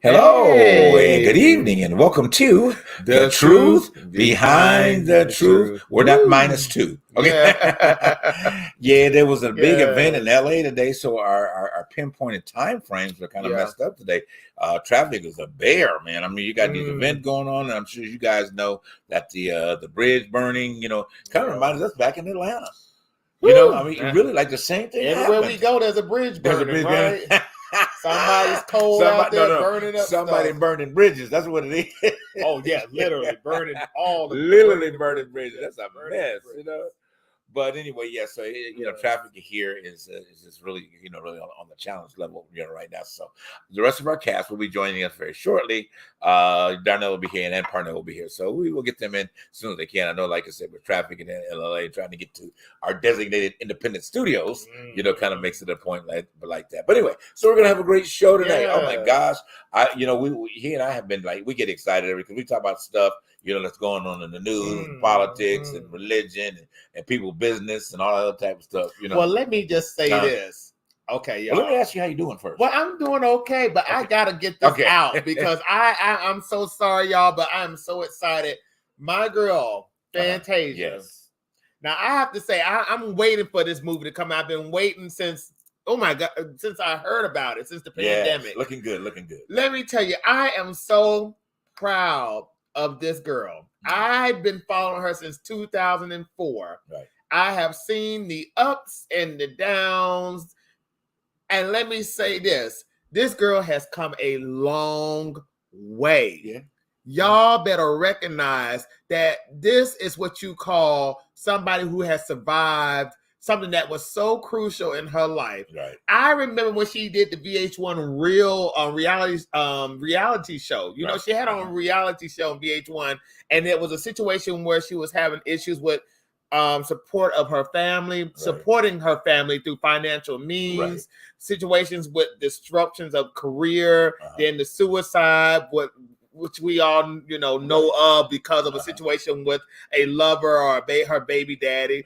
Hello and good Hey, evening, and welcome to the truth Behind the Truth. We're not Woo. minus two. Okay. Yeah. Yeah, there was a big event in Yes. LA today, so our pinpointed time frames are kind of Yeah. messed up today. Traffic is a bear, man. I mean, you got these events Mm, going on, and I'm sure you guys know that the bridge burning, kind of yeah. reminds us back in Atlanta. I Woo. mean, really like the same thing Everywhere we happened. go, there's a bridge There's a burning, bridge burning. right? Somebody's cold out Somebody, no, there no, burning up somebody stuff. burning bridges. That's what it Oh yeah, is. literally burning all the Literally burning the burning bridges. bridges. Yes, That's a burning the mess. bridges. But anyway, yeah. So Yes. traffic here is just really really on the challenge level right now. So the rest of our cast will be joining us very shortly. Darnell will be here and Parnell will be here, so we will get them in as soon as they can. I know, like I said, with traffic in LA, trying to get to our designated independent studios, kind of makes it a point like that. But anyway, so we're gonna have a great show today. Oh my Yes. gosh, he and I have been we get excited because we talk about stuff that's going on in the news, and politics, and Mhm. religion, and people business and all that other type of stuff. Well, let me just say Uh, this. Okay, well, let me y'all. ask you how you doing first. Well, I'm doing okay, but I Okay. gotta get this Okay. out because I'm so sorry, y'all, but I'm so excited. My girl, Fantasia. Yes. Now I have to say, I'm waiting for this movie to come out. I've been waiting since my god, since I heard about it, since the pandemic. Yes. Looking good. Looking good. Let me tell you, I am so proud of this girl. I've been following her since 2004. Right. I have seen the ups and the downs. And let me say this girl has come a long way. Yeah. Y'all better recognize that this is what you call somebody who has survived something that was so crucial in her life. Right. I remember when she did the VH1 real reality show. Right. She had on a reality show on VH1, and it was a situation where she was having issues with support of her family, supporting her family through financial means, situations with disruptions of career, then the suicide, which we all know of because of a situation with a lover or her baby daddy.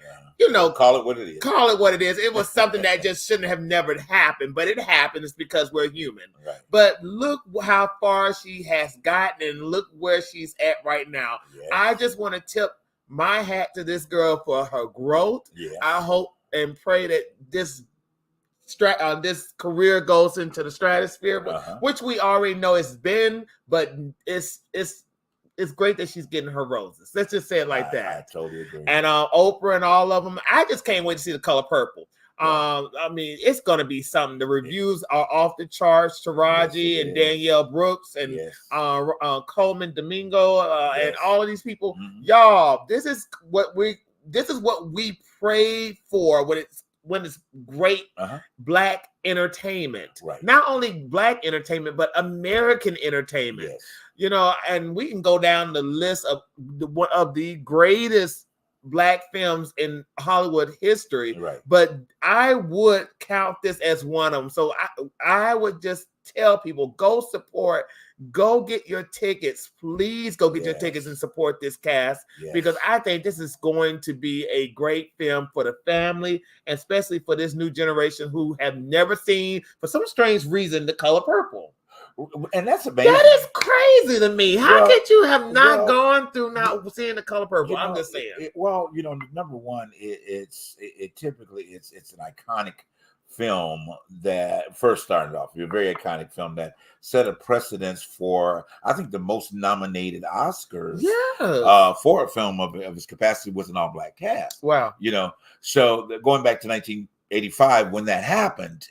Call it what it is. Call it what it is. It was something that just shouldn't have never happened, but it happens because we're human. Right. But look how far she has gotten, and look where she's at right now. Yes. I just want to tip my hat to this girl for her growth. Yes. I hope and pray that this career goes into the stratosphere, which we already know it's been, but it's great that she's getting her roses. Let's just say it like that. I totally agree. And Oprah and all of them, I just can't wait to see The Color Purple. I mean, it's going to be something. The reviews are off the charts. Taraji and Danielle Brooks and Coleman Domingo and all of these people. Y'all, this is what we prayed for when it's great Black entertainment. Right. Not only Black entertainment, but American entertainment. Yes. And we can go down the list of the greatest Black films in Hollywood history. Right. But I would count this as one of them. So I would just tell people, go support, go get your tickets. Please go get your tickets and support this cast because I think this is going to be a great film for the family, and especially for this new generation who have never seen, for some strange reason, The Color Purple. And that's amazing. That is crazy to me. How could you have not gone through not seeing The Color Purple? I'm just saying. Number one, it's typically it's an iconic film that first started off. A very iconic film that set a precedence for, I think, the most nominated Oscars for a film of its capacity with an all-Black cast. Wow. So going back to 1985 when that happened,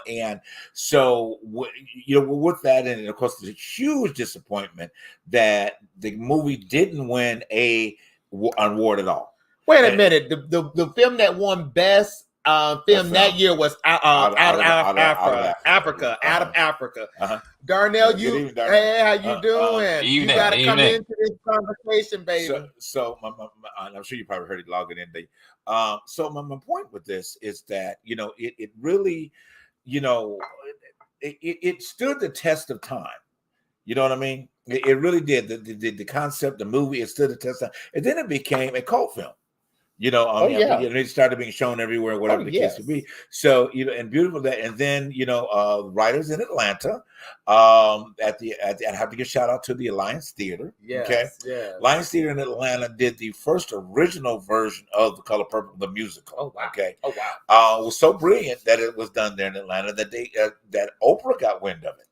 and so with that, and of course, there's a huge disappointment that the movie didn't win an award at all. Wait a minute, the film that won best film that year was out of Africa. Darnell, hey, how you doing? You got to come into this conversation, baby. So I'm sure you probably heard it logging in. So my point with this is that it really, it stood the test of time. You know what I mean? It really did. The concept, the movie, it stood the test of time, and then it became a cult film. Oh, yeah. It started being shown everywhere, whatever the case would be. So, and beautiful that, and then, writers in Atlanta, I have to give shout out to the Alliance Theater. Yes. Alliance Theater in Atlanta did the first original version of The Color Purple, the musical. Oh, wow. Okay. Oh, wow. It was so brilliant that it was done there in Atlanta that that Oprah got wind of it.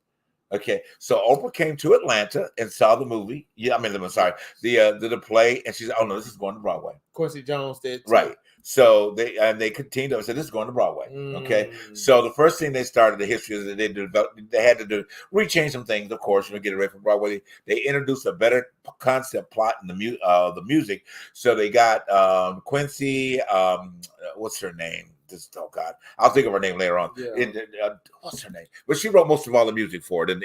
Okay, so Oprah came to Atlanta and saw the movie. The play, and she said, "Oh no, this is going to Broadway." Quincy Jones did too. Right. So they continued and said, "This is going to Broadway." Okay, so the first thing they started the history is that they had to rechange some things, of course, to get it ready for Broadway. They introduced a better concept plot in the music. So they got Quincy, what's her name? Oh God, I'll think of her name later on. Yeah. What's her name? But she wrote most of all the music for it, and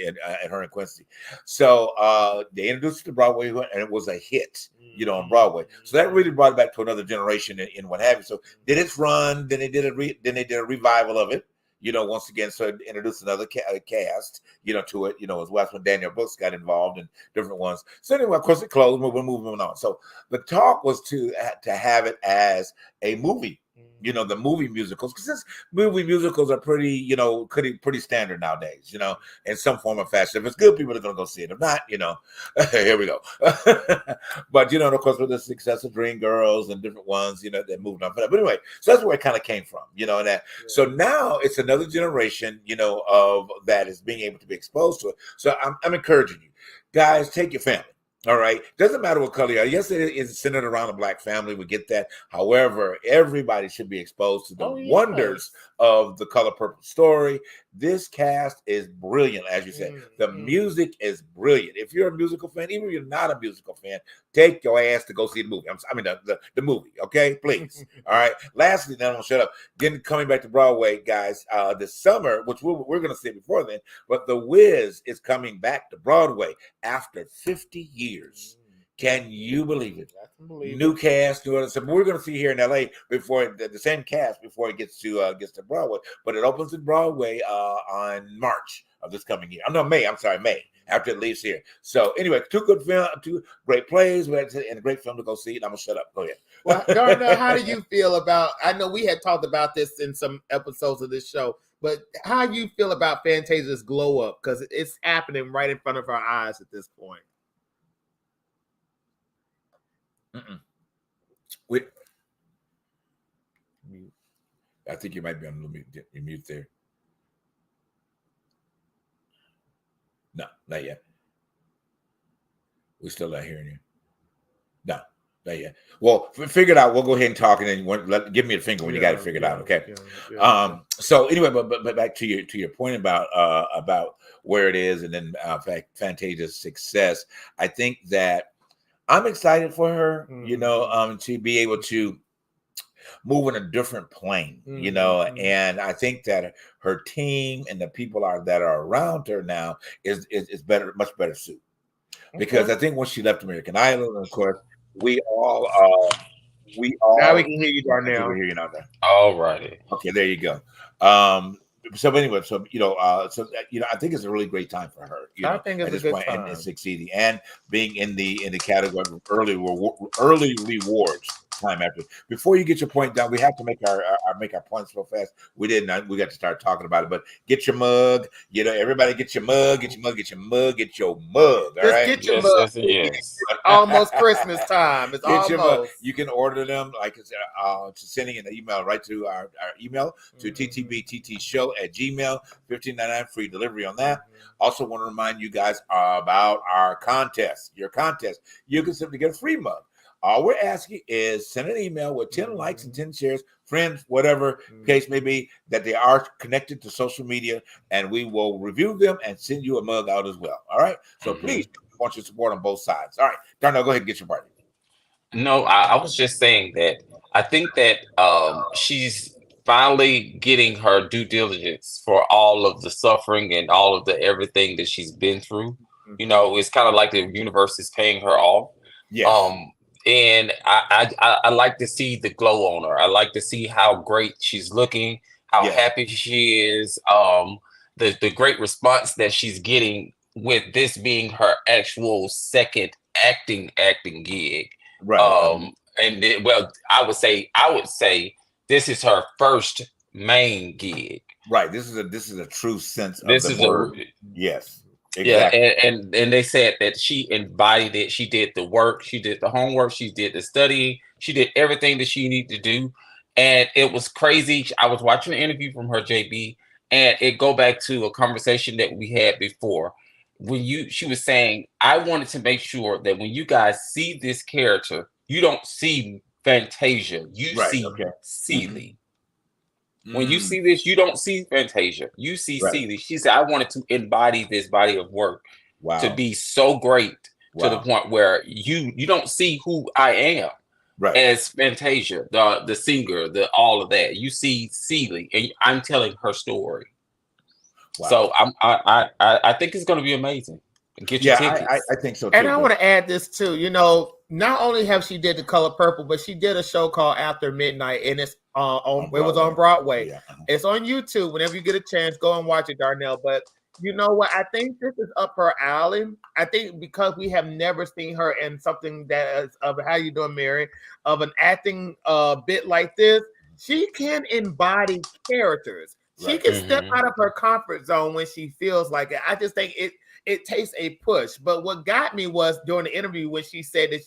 her and Quincy. So they introduced it to Broadway, and it was a hit, on Broadway. So that really brought it back to another generation and what have you. So did its run, then they did a revival of it. Once again, so it introduced another cast, to it, as well when Daniel Brooks got involved and different ones. So anyway, of course, it closed. We're moving on. So the talk was to have it as a movie. The movie musicals, because movie musicals are pretty, pretty standard nowadays, in some form or fashion. If it's good, people are going to go see it. If not, here we go. But, of course, with the success of Dreamgirls and different ones, they moved on for that. But anyway, so that's where it kind of came from, and that. Yeah. So now it's another generation, of that is being able to be exposed to it. So I'm encouraging you guys, take your family. All right. Doesn't matter what color you are. Yes, it is centered around a Black family. We get that. However, everybody should be exposed to the wonders of The Color Purple story. This cast is brilliant, as you said. The music is brilliant. If you're a musical fan, even if you're not a musical fan, take your ass to go see the movie. The movie. Okay, please. All right. Lastly, then I'm gonna shut up. Coming back to Broadway, guys. This summer, which we're gonna see before then, but The Wiz is coming back to Broadway after 50 years. Can you believe it? New cast, new other stuff. We're going to see here in LA before the same cast before it gets to Broadway, but it opens in Broadway on March of this coming year. May. I'm sorry, May after it leaves here. So anyway, two great plays, and a great film to go see. And I'm gonna shut up. Go ahead. Well, Darnell, how do you feel about? I know we had talked about this in some episodes of this show, but how do you feel about Fantasia's glow up? Because it's happening right in front of our eyes at this point. I think you might be on mute there. No, not yet. We're still not hearing you. No, not yet. Well, figure it out. We'll go ahead and talk, and then give me a finger when you got it figured out. Okay. So anyway, but back to your point about where it is, and then Fantasia's success. I think that I'm excited for her, to be able to move in a different plane, and I think that her team and the people that are around her now is better, much better suit. Because I think when she left American Idol, and of course, we all now we can hear you, Darnell. We hear you now. All righty. Okay, there you go. So anyway, I think it's a really great time for her. I think it's a good time. And succeeding and being in the category of early rewards. Time after, before you get your point down, we have to make our points real fast. We didn't. We got to start talking about it. But get your mug. Everybody get your mug. Get your mug. Get your mug. Get your mug. All right. Get your mug. Yes. Almost Christmas time. It's get your mug. You can order them sending an email right to our email to ttbttshow@gmail. $15.99 free delivery on that. Also want to remind you guys about our contest. Your contest. You can simply get a free mug. All we're asking is send an email with 10 likes and 10 shares, friends, whatever case may be, that they are connected to social media, and we will review them and send you a mug out as well. All right? So please, I want your support on both sides. All right. Darnell, go ahead and get your part. No, I was just saying that I think that she's finally getting her due diligence for all of the suffering and all of the everything that she's been through. It's kind of like the universe is paying her off. Yes. And I like to see the glow on her. I like to see how great she's looking, how happy she is, the great response that she's getting with this being her actual second acting gig. Right. well, I would say this is her first main gig. Right. This is a true sense of This the is word. Yes. Yeah, Exactly. and they said that she embodied it. She did the work, she did the homework, she did the study, she did everything that she needed to do, and it was crazy. I was watching an interview from her, JB, and it go back to a conversation that we had before when she was saying, I wanted to make sure that when you guys see this character, you don't see Fantasia, you Right, see okay. Celie. Mm. When you see this, you don't see Fantasia. You see Right. Celie. She said, I wanted to embody this body of work to be so great to the point where you don't see who I am as Fantasia, the singer, all of that. You see Celie, and I'm telling her story. Wow. So I think it's going to be amazing. Get your tickets. I think so too. And I want to add this too. You know, not only have she did The Color Purple, but she did a show called After Midnight, and it's it was on Broadway. Yeah. It's on YouTube. Whenever you get a chance, go and watch it, Darnell. But you know what? I think this is up her alley. I think because we have never seen her in something that is of how you doing, Mary, of an acting bit like this, she can embody characters. She can step out of her comfort zone when she feels like it. I just think it takes a push. But what got me was during the interview when she said that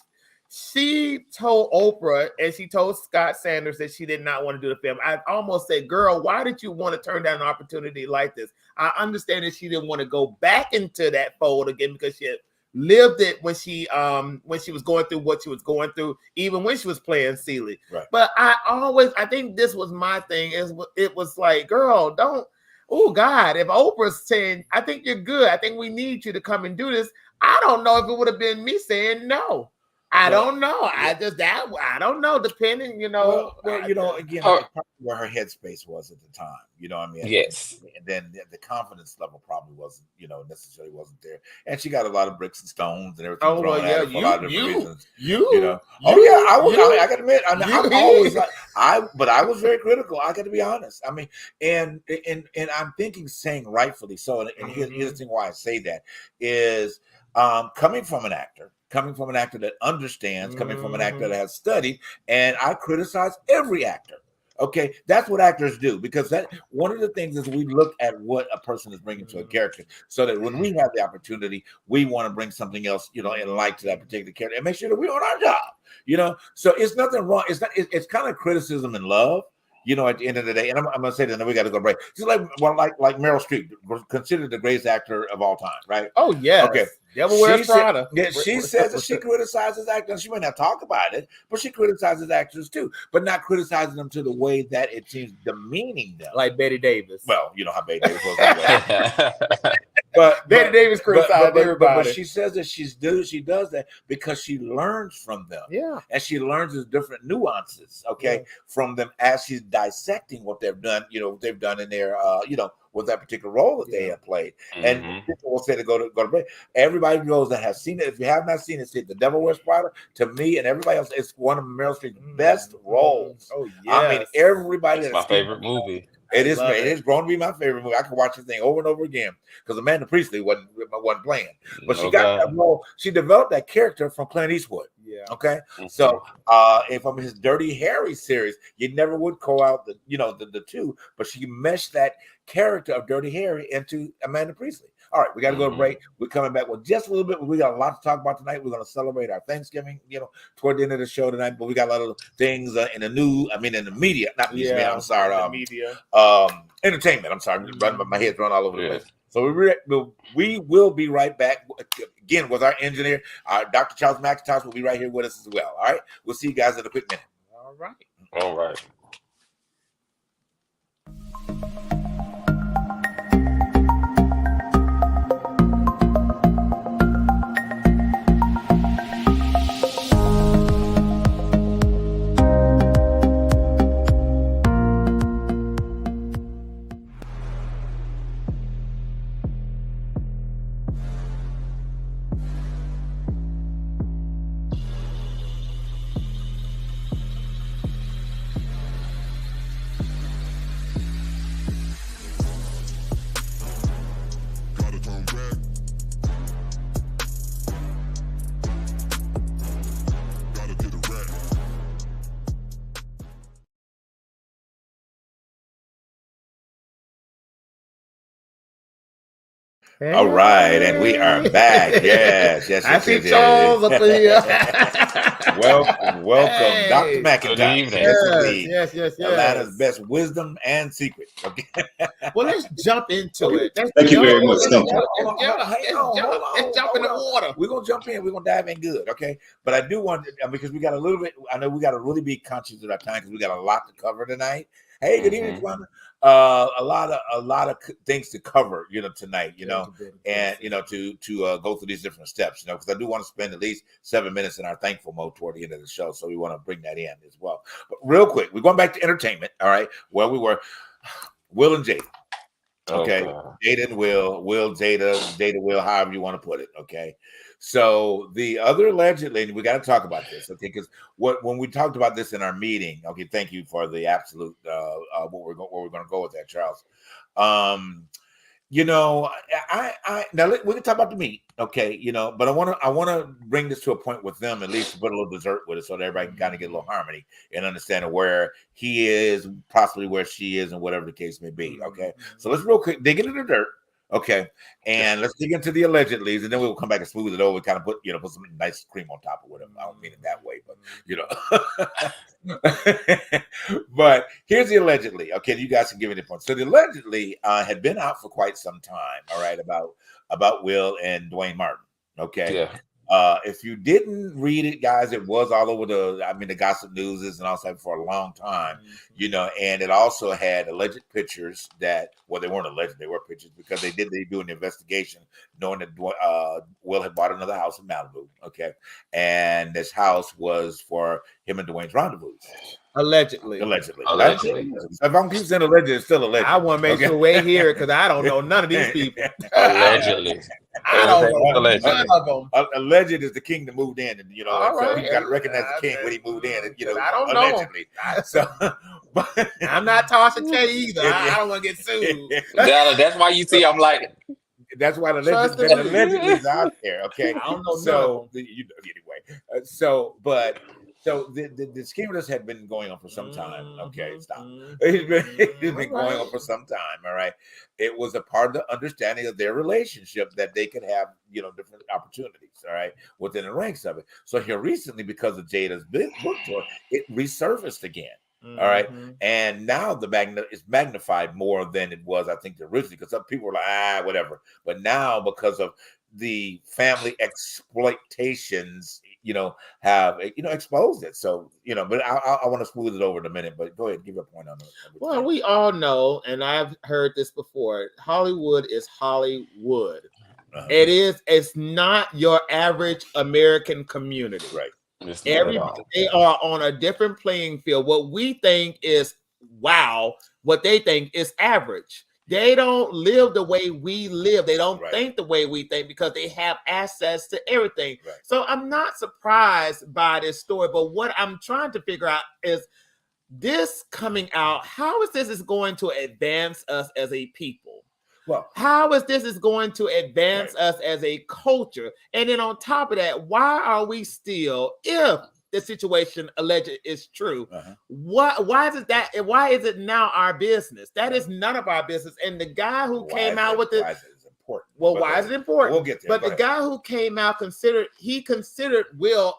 she told Oprah and she told Scott Sanders that she did not want to do the film. I almost said, girl, why did you want to turn down an opportunity like this? I understand that she didn't want to go back into that fold again because she had lived it when she was going through what she was going through, even when she was playing Celie. Right. But I think this was my thing. It was like, girl, don't. Oh God, if Oprah's saying, I think you're good, I think we need you to come and do this. I don't know if it would have been me saying no. I don't know. I don't know. Depending, you know. Well, you know, again, where her headspace was at the time. You know what I mean? Yes. And then the confidence level probably wasn't, necessarily wasn't there. And she got a lot of bricks and stones and everything thrown at her for a lot of different reasons. I got to admit, I'm always like, but I was very critical. I got to be honest. I mean, and I'm thinking, saying rightfully so. And here's the thing why I say that is coming from an actor that understands, coming from an actor that has studied, and I criticize every actor. Okay, that's what actors do, because that one of the things is we look at what a person is bringing to a character, so that when we have the opportunity, we want to bring something else, in light to that particular character, and make sure that we're on our job. So it's nothing wrong. It's kind of criticism and love. At the end of the day, and I'm going to say that, and then we got to go break. Just like Meryl Streep, considered the greatest actor of all time, right? Oh yeah. Okay. Devil Wears Prada. She says that she criticizes actors. She may not talk about it, but she criticizes actors too, but not criticizing them to the way that it seems demeaning them. Like Bette Davis. Well, you know how Bette Davis was that way. Bette Davis criticized everybody. But she says that she does that because she learns from them. Yeah. And she learns the different nuances, from them as she's dissecting what they've done, they've done in their, with that particular role that they have played. And people will say to go to break. Everybody knows that has seen it. If you have not seen it, see The Devil Wears Prada. To me and everybody else, it's one of Meryl Streep's best roles. Oh yeah. I mean, everybody. It's my favorite movie. It is grown to be my favorite movie. I can watch this thing over and over again because Amanda Priestley wasn't playing, but she got that role. She developed that character from Clint Eastwood. Yeah. Okay. So, if from his Dirty Harry series, you never would call out the two, but she meshed that character of Dirty Harry into Amanda Priestley. All right, we got to go to break. We're coming back with just a little bit. We got a lot to talk about tonight. We're going to celebrate our Thanksgiving, toward the end of the show tonight. But we got a lot of things in the media, not news, man. I'm sorry, media, entertainment. I'm sorry, my head's running all over the place. So we will be right back again with our engineer, Dr. Charles McIntosh. Will be right here with us as well. All right, we'll see you guys in a quick minute. All right. Hey. All right, and we are back. Yes. I see Charles up here. Welcome, Hey. Dr. McIntosh. Good evening. Yes. Atlanta's best wisdom and secret. Okay. Well, let's jump into it. Thank you very much. Thank you. Let's jump in the water. We're gonna jump in. We're gonna dive in good, okay? But I do want because we got a little bit. I know we got to really be conscious of our time because we got a lot to cover tonight. Hey, good evening, Twana. A lot of things to cover, tonight, and to go through these different steps, because I do want to spend at least 7 minutes in our thankful mode toward the end of the show, so we want to bring that in as well. But real quick, we're going back to entertainment. All right, where we were, Will and Jada. Okay, Jada and Will, Jada, Will, however you want to put it. Okay. So the other allegedly, and we got to talk about this, okay? Because when we talked about this in our meeting, okay, thank you for the absolute where we're going to go with that, Charles. I now we can talk about the meat, okay, but I want to bring this to a point with them, at least to put a little dessert with it, so that everybody can kind of get a little harmony and understand where he is, possibly where she is, and whatever the case may be. Okay, so let's real quick dig into the dirt. Okay, and let's dig into the allegedlys, and then we'll come back and smooth it over, kind of put some nice cream on top of whatever. I don't mean it that way, but but here's the allegedly. Okay, you guys can give it a point. So the allegedly had been out for quite some time. All right, about Will and Dwayne Martin. Okay, yeah. If you didn't read it, guys, it was all over the gossip newses and also for a long time, and it also had alleged pictures that, well, they weren't alleged, they were pictures because they do an investigation knowing that Will had bought another house in Malibu, okay, and this house was for him and Dwayne's rendezvous. Allegedly. Allegedly. If I'm keep saying alleged, it's still alleged. I want to make sure we hear it because I don't know none of these people. Allegedly. I don't know none of them. Alleged is the king that moved in, and All so right. you got to recognize the king when he moved in. And, I don't allegedly. know. So, I'm not Tasha K either. I don't want to get sued. That's why you see I'm like, that's why the allegedly is out there. Okay, I don't know. So anyway, So the scheme of this had been going on for some time. Okay, stop. It's been going on for some time. All right. It was a part of the understanding of their relationship that they could have, different opportunities. All right, within the ranks of it. So here recently, because of Jada's book tour, it resurfaced again. All right, and now it's magnified more than it was, I think, originally, because some people were like, whatever. But now, because of the family exploitations, have exposed it. So but I want to smooth it over in a minute. But go ahead, give your point on it. Well, we all know, and I've heard this before. Hollywood is Hollywood. It's not your average American community. Right. They are on a different playing field. What we think is wow, what they think is average. They don't live the way we live. They don't think the way we think because they have access to everything. Right. So I'm not surprised by this story. But what I'm trying to figure out is this coming out. How is this going to advance us as a people? Well, how is this going to advance us as a culture? And then on top of that, why are we still, if the situation alleged is true, why is it that? Why is it now our business? That is none of our business. And the guy who came out with it. Why is it important? Well, why is it important? We'll get there. But the guy who came out considered Will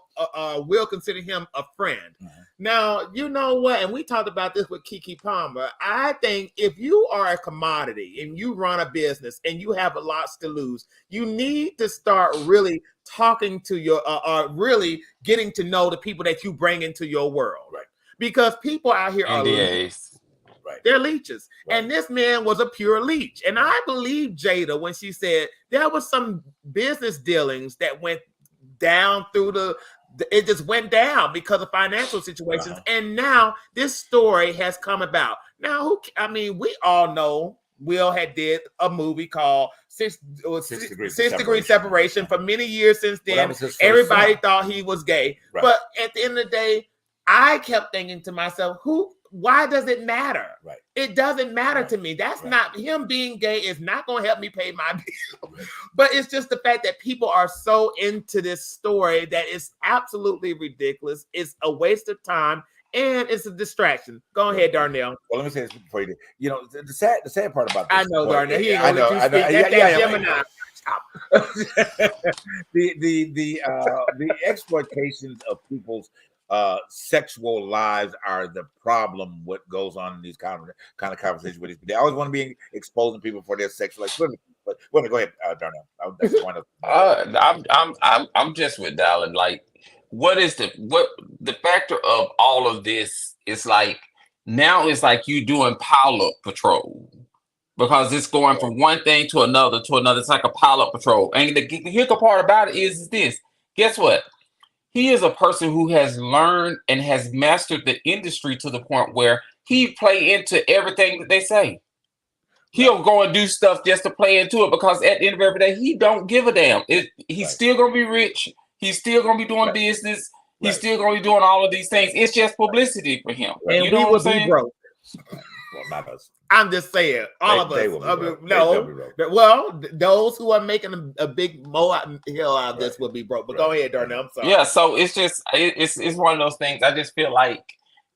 consider him a friend. Now, you know what? And we talked about this with Keke Palmer. I think if you are a commodity and you run a business and you have a lot to lose, you need to start really talking to your, really getting to know the people that you bring into your world. Right. Because people out here are leeches. Right. They're leeches. Right. And this man was a pure leech. And I believe Jada when she said there was some business dealings that went down through it just went down because of financial situations. And now this story has come about. Now, we all know Will had did a movie called Six Degree Separation for many years since then. Everybody thought he was gay. Right. But at the end of the day, I kept thinking to myself, why does it matter? Right. It doesn't matter to me. That's not him being gay is not going to help me pay my bill. But it's just the fact that people are so into this story that it's absolutely ridiculous. It's a waste of time. and it's a distraction. Go ahead, Darnell. Well, let me say this before you do. You know, the sad part about this. I know, Darnell. He ain't I gonna know, let you I know. speak. That's Gemini. The exploitations of people's sexual lives are the problem. What goes on in these kind of conversations with these? They always want to be exposing people for their sexual activity. But go ahead, Darnell. That's one of. I'm just with Dallin. Like, what the factor of all of this is like now it's like you doing pilot patrol because it's going from one thing to another to another. It's like a pilot patrol. And the hiccup part about it is this. Guess what? He is a person who has learned and has mastered the industry to the point where he play into everything that they say. He'll go and do stuff just to play into it because at the end of every day, he don't give a damn. He's still gonna be rich. He's still gonna be doing business. He's still gonna be doing all of these things. It's just publicity for him. And you know we what I'm will be broke. Well, not us. I'm just saying, all of us. Well, those who are making a big hill out of this will be broke. But go ahead, Darnell. I'm sorry. Yeah, so it's just it's one of those things. I just feel like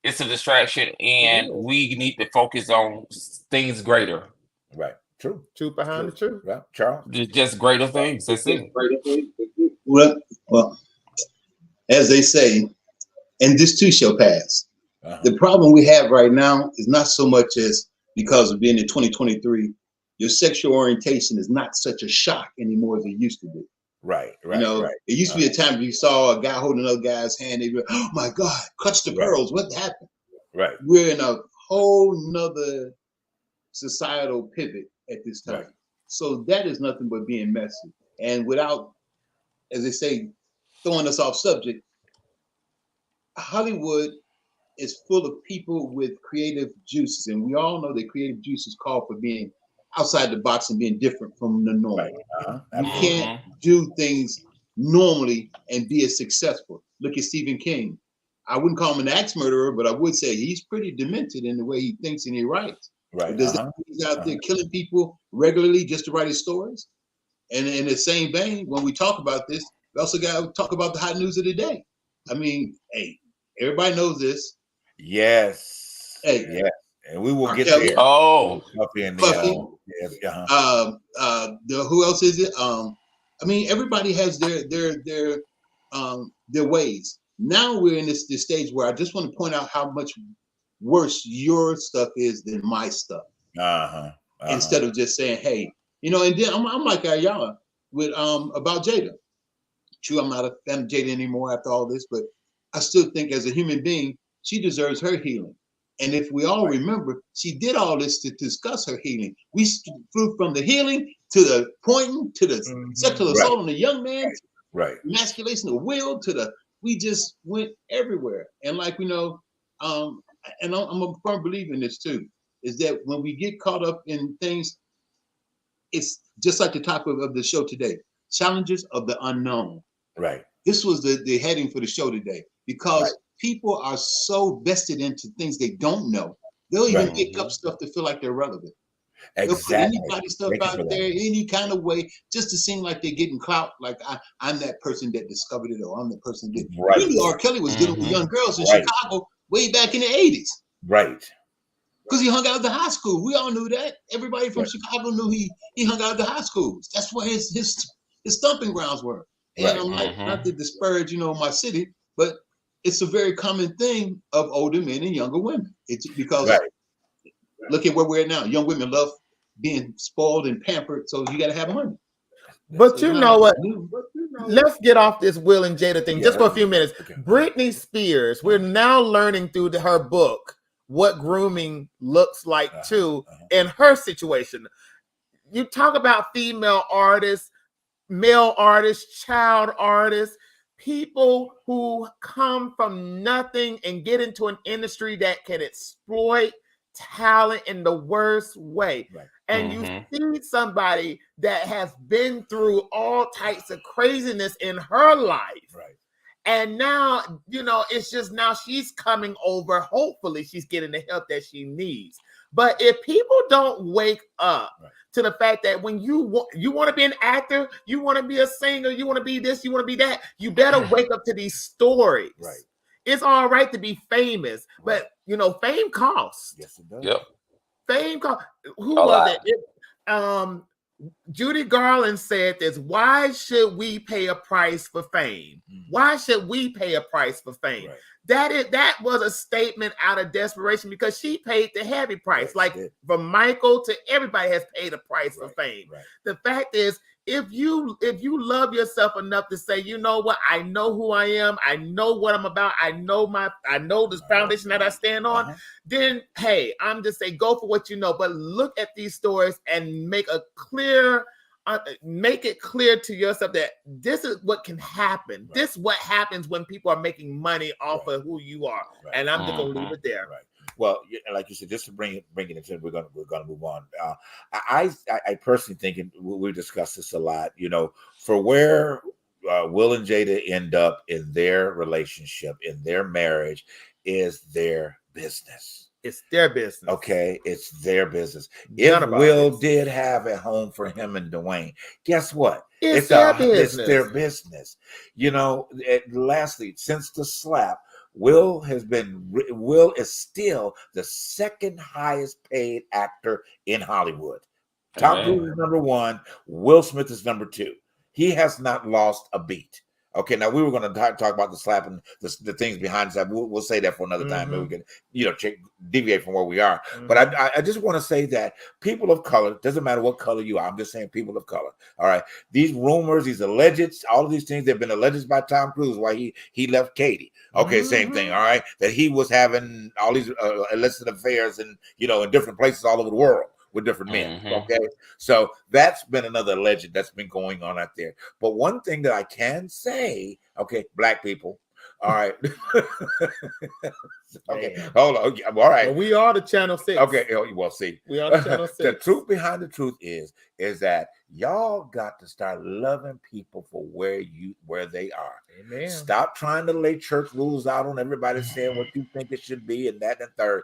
it's a distraction, and we need to focus on things greater. Right. True. Truth behind the truth. Right. Charles. Just greater things. That's it. Well, as they say, and this too shall pass. The problem we have right now is not so much as because of being in 2023, your sexual orientation is not such a shock anymore as it used to be. Right. You know, it used to be a time you saw a guy holding another guy's hand, they'd be like, oh my God, clutch the pearls. What happened? Right. We're in a whole nother societal pivot at this time. Right. So that is nothing but being messy. And without, as they say, throwing us off subject, Hollywood is full of people with creative juices. And we all know that creative juices call for being outside the box and being different from the norm. Right. You can't do things normally and be as successful. Look at Stephen King. I wouldn't call him an axe murderer, but I would say he's pretty demented in the way he thinks and he writes. Right. Does that mean he's out there killing people regularly just to write his stories? And in the same vein, when we talk about this, we also got to talk about the hot news of the day. I mean, hey, everybody knows this. Yes. Hey. Yeah. And we will get Kelly. there. Oh. Who else is it? I mean, everybody has their ways. Now we're in this stage where I just want to point out how much worse your stuff is than my stuff. Instead of just saying, hey, you know, and then I'm like Ayala with about Jada. True, I'm not a fan of Jada anymore after all this, but I still think as a human being, she deserves her healing. And if we all remember, she did all this to discuss her healing. We flew from the healing to the pointing to the sexual assault on the young man, emasculation of will to the, we just went everywhere. And like, you know, and I'm a firm believer in this too, is that when we get caught up in things, it's just like the topic of the show today, challenges of the unknown. Right. This was the heading for the show today, because people are so vested into things they don't know. They'll even pick up stuff to feel like they're relevant. They'll put anybody's stuff out there any kind of way just to seem like they're getting clout. Like I'm that person that discovered it, or I'm the person that really R. Kelly was dealing with young girls in Chicago way back in the 80s. Right. Because he hung out at the high school. We all knew that. Everybody from Chicago knew he hung out at the high schools. That's where his stomping grounds were. And I'm like, not to disparage, you know, my city, but it's a very common thing of older men and younger women. It's because look at where we're at now. Young women love being spoiled and pampered, so you got to have money. But so you know what? Let's get off this Will and Jada thing just for a few minutes. Okay. Britney Spears, we're now learning through her book what grooming looks like too in her situation. You talk about female artists, male artists, child artists, people who come from nothing and get into an industry that can exploit talent in the worst way. Right. And you see somebody that has been through all types of craziness in her life. Right. And now, you know, it's just now she's coming over. Hopefully she's getting the help that she needs. But if people don't wake up to the fact that when you want to be an actor, you want to be a singer, you want to be this, you want to be that, you better wake up to these stories. Right. It's all right to be famous, but you know, fame costs. Yes, it does. Yep. Fame costs. Who A was lot. it? Judy Garland said this. Why should we pay a price for fame? Why should we pay a price for fame? Right. That was a statement out of desperation because she paid the heavy price. Right, like she did. from Michael to everybody has paid a price for Right, fame. right. The fact is, if you love yourself enough to say, you know what, I know who I am, I know what I'm about, I know this foundation that I stand on, then hey, I'm just saying go for what you know. But look at these stories and make it clear to yourself that this is what can happen. Right. This is what happens when people are making money off of who you are. Right. And I'm just gonna leave it there. Right. Well, like you said, just to bring it into, we're gonna move on. I personally think, and we discussed this a lot. You know, for where Will and Jada end up in their relationship, in their marriage, is their business. It's their business. Okay, it's their business. None If of our Will business. did have a home for him and Dwayne, guess what? It's their It's business. their business. You know, lastly, since the slap, Will is still the second highest paid actor in Hollywood. Tom Cruise is number one. Will Smith is number two. He has not lost a beat. Okay, now we were going to talk about the slap and the things behind the slap. We'll say that for another time. Maybe we can, deviate from where we are. But I just want to say that people of color, doesn't matter what color you are. I'm just saying people of color. All right, these rumors, these alleged, all of these things, they've been alleged by Tom Cruise why he left Katie. Okay, same thing. All right, that he was having all these illicit affairs in different places all over the world with different men. Okay, so that's been another legend that's been going on out there. But one thing that I can say, okay, black people, all right. Okay, hold on. All right, well, we are the Channel 6. Okay, well, see, we are the Channel 6. The truth behind the truth is that y'all got to start loving people for where they are. Amen. Stop trying to lay church rules out on everybody saying what you think it should be and that and third.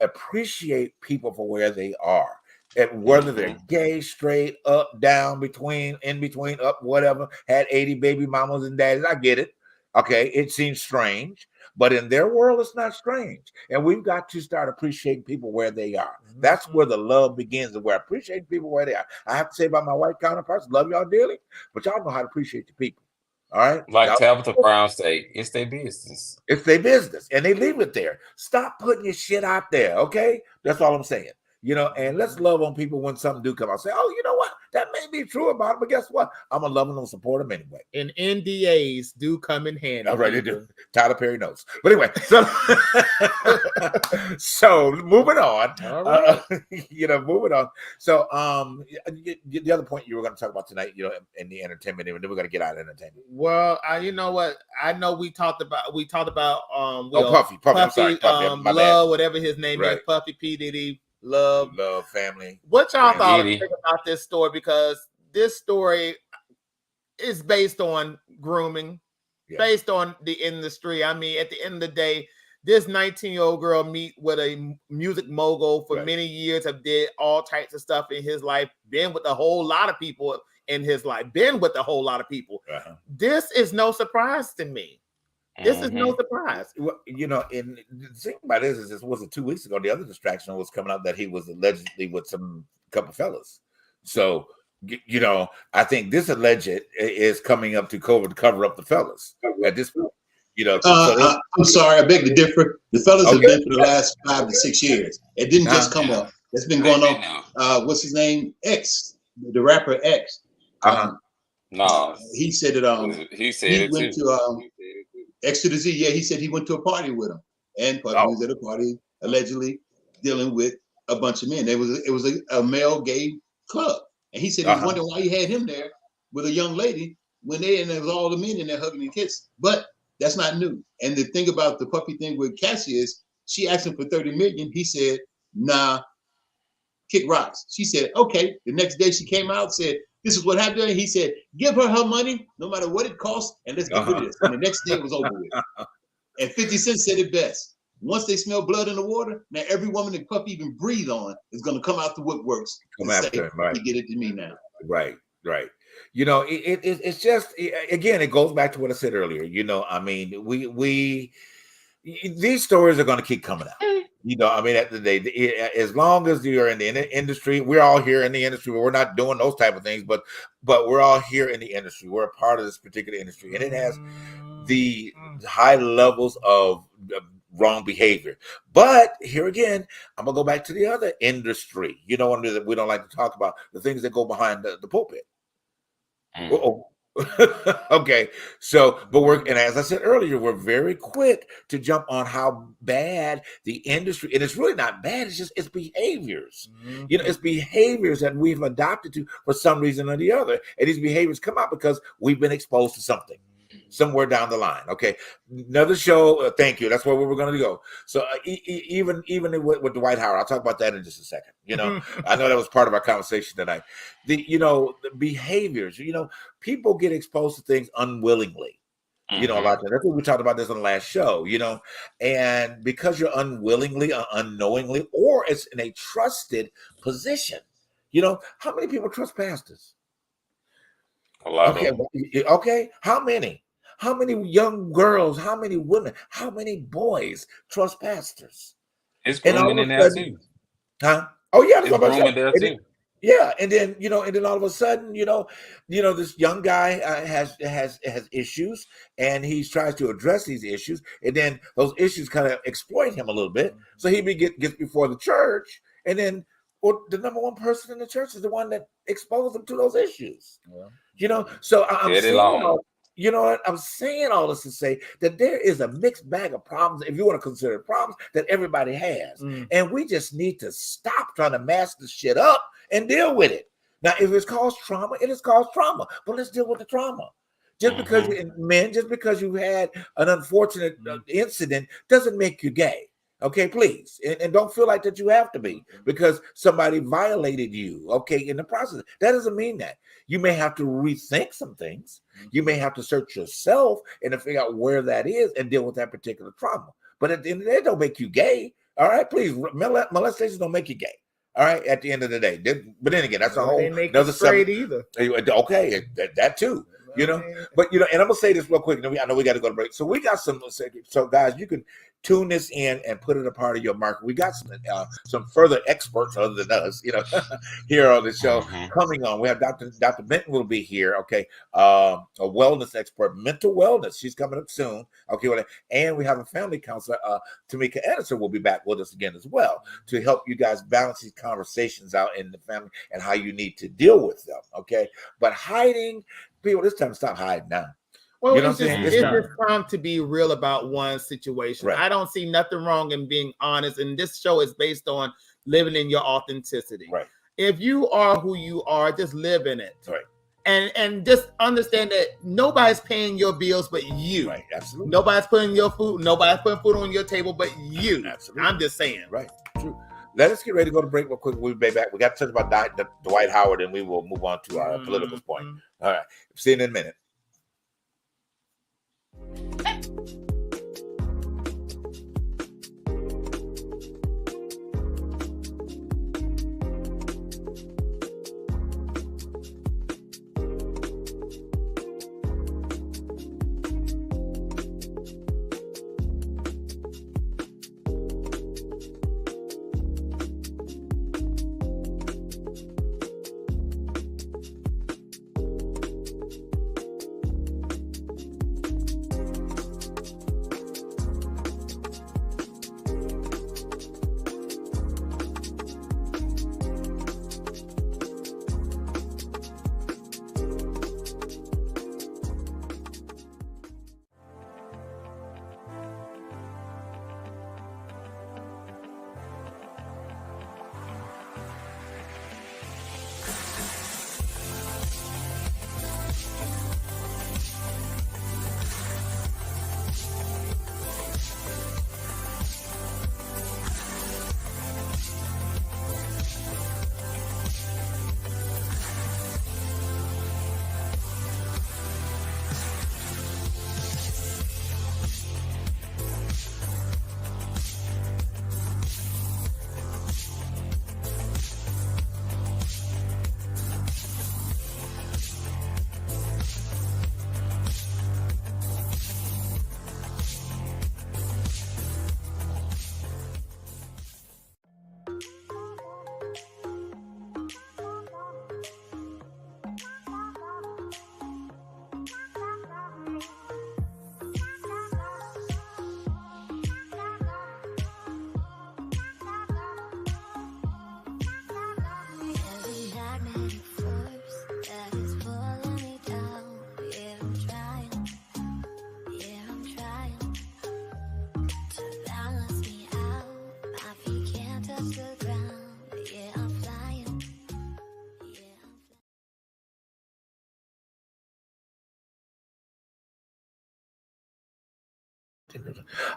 Appreciate people for where they are. And whether they're gay, straight, up, down, in between, up, whatever, had 80 baby mamas and daddies. I get it. Okay, it seems strange, but in their world, it's not strange. And we've got to start appreciating people where they are. That's where the love begins, and we're appreciating people where they are. I have to say about my white counterparts, love y'all dearly, but y'all know how to appreciate the people. All right. Like Tabitha Brown say, it's their business. It's their business, and they leave it there. Stop putting your shit out there. Okay, that's all I'm saying. And let's love on people when something do come out. Say, oh, you know what? That may be true about it, but guess what? I'm gonna love them and support them anyway. And NDAs do come in handy. All right, they do. Tyler Perry knows. But anyway, so moving on. All right. Moving on. So the other point you were going to talk about tonight, in the entertainment, and then we're going to get out of entertainment. Well, you know what? I know we talked about Puffy. I'm sorry, Puffy. My Love, bad. whatever his name is, Puffy, P. Diddy, Love family. What y'all thought about this story? Because this story is based on grooming, based on the industry. I mean, at the end of the day, this 19-year-old girl meet with a music mogul for many years, have did all types of stuff in his life, been with a whole lot of people in his life, This is no surprise to me. This is no surprise. Well, and the thing about it is was it 2 weeks ago? The other distraction was coming out that he was allegedly with some couple fellas. So, I think this alleged is coming up to cover up the fellas at this point. I'm sorry, I beg to differ. The fellas have been for the last 5 to 6 years. It didn't just come up. It's been going on. What's his name? X, the rapper X. No, he said it. He went to X to the Z. Yeah, he said he went to a party with him, and Puffy was at a party allegedly dealing with a bunch of men. It was a male gay club, and he said he was wondering why he had him there with a young lady when there was all the men in there hugging and kissing. But that's not new. And the thing about the Puffy thing with Cassie is she asked him for $30 million. He said, "Nah, kick rocks." She said, "Okay." The next day she came out, said, "This is what happened." He said, "Give her money, no matter what it costs, and let's get rid of this." And the next day it was over with. And 50 Cent said it best. Once they smell blood in the water, now every woman that Puffy even breathe on is going to come out the woodworks and say, "You get it to me now." Right. It's just, again, it goes back to what I said earlier. I mean, we these stories are going to keep coming out. You know, I mean, at the day, as long as you're in the industry, we're all here in the industry. We're not doing those type of things, but we're all here in the industry. We're a part of this particular industry, and it has the high levels of wrong behavior. But here again, I'm gonna go back to the other industry. You know, that we don't like to talk about the things that go behind the pulpit. Okay, so and as I said earlier, we're very quick to jump on how bad the industry, and it's really not bad, it's behaviors. You know, it's behaviors that we've adopted to for some reason or the other, and these behaviors come out because we've been exposed to something somewhere down the line. Okay, another show. Thank you. That's where we were going to go. So even with Dwight Howard, I'll talk about that in just a second. You know, I know that was part of our conversation tonight. The behaviors. You know, people get exposed to things unwillingly. You know, a lot of that's what we talked about this on the last show. You know, and because you're unwillingly or unknowingly, or it's in a trusted position. You know, how many people trust pastors? A lot. Okay. How many? How many young girls, how many women, how many boys trust pastors? It's grooming in there too. Huh? Oh, yeah. It's grooming there too. Yeah. And then, all of a sudden, this young guy has issues, and he tries to address these issues. And then those issues kind of exploit him a little bit. So he gets before the church, and then the number one person in the church is the one that exposed him to those issues. Yeah. So I'm saying I'm saying all this to say that there is a mixed bag of problems, if you want to consider problems, that everybody has. And we just need to stop trying to mask this shit up and deal with it. Now, if it's caused trauma, it has caused trauma, but let's deal with the trauma. Just because you had an unfortunate incident doesn't make you gay. Okay, please. And don't feel like that you have to be because somebody violated you, okay, in the process. That doesn't mean that. You may have to rethink some things. You may have to search yourself and to figure out where that is and deal with that particular trauma. But at the end of the day, it don't make you gay. All right, please. Molestation don't make you gay. All right, at the end of the day. But then again, that's a whole another subject either. Okay, that too. But and I'm gonna say this real quick. I know we got to go to break. So we got some. So guys, you can tune this in and put it a part of your market. We got some further experts other than us, here on the show coming on. We have Dr. Benton will be here. Okay, a wellness expert, mental wellness. She's coming up soon. Okay, and we have a family counselor, Tamika Edison, will be back with us again as well to help you guys balance these conversations out in the family and how you need to deal with them. Okay, but hiding. People, it's time to stop hiding now. Well, it's just time to be real about one situation. Right. I don't see nothing wrong in being honest, and this show is based on living in your authenticity. Right. If you are who you are, just live in it. Right. And just understand that nobody's paying your bills but you. Right. Absolutely. Nobody's putting food on your table but you. Absolutely. I'm just saying. Right. True. Let us get ready to go to break real quick. We'll be back. We got to talk about Dwight Howard, and we will move on to our political point. All right. See you in a minute.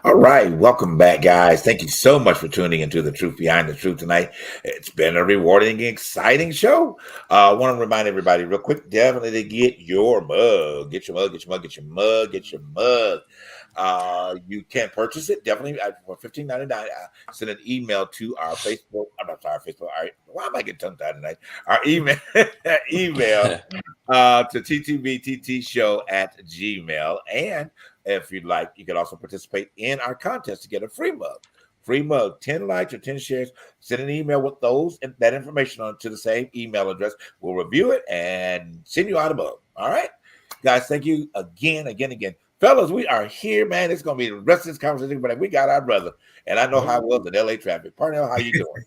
All right, welcome back, guys. Thank you so much for tuning into The Truth Behind the Truth tonight. It's been a rewarding and exciting show. I want to remind everybody real quick, definitely to get your mug. Get your mug, get your mug, get your mug, get your mug. You can purchase it definitely for $15.99. Send an email to our Facebook. I'm not sorry, Facebook. All right, why am I getting tongue tied tonight? Our email to ttbttshow@gmail. And if you'd like, you can also participate in our contest to get a free mug. Free mug, 10 likes or 10 shares. Send an email with those and that information on to the same email address. We'll review it and send you out a mug. All right, guys. Thank you again. Fellas, we are here, man. It's gonna be the rest of this conversation, but we got our brother, and I know how it was in LA traffic. Parnell, how you doing?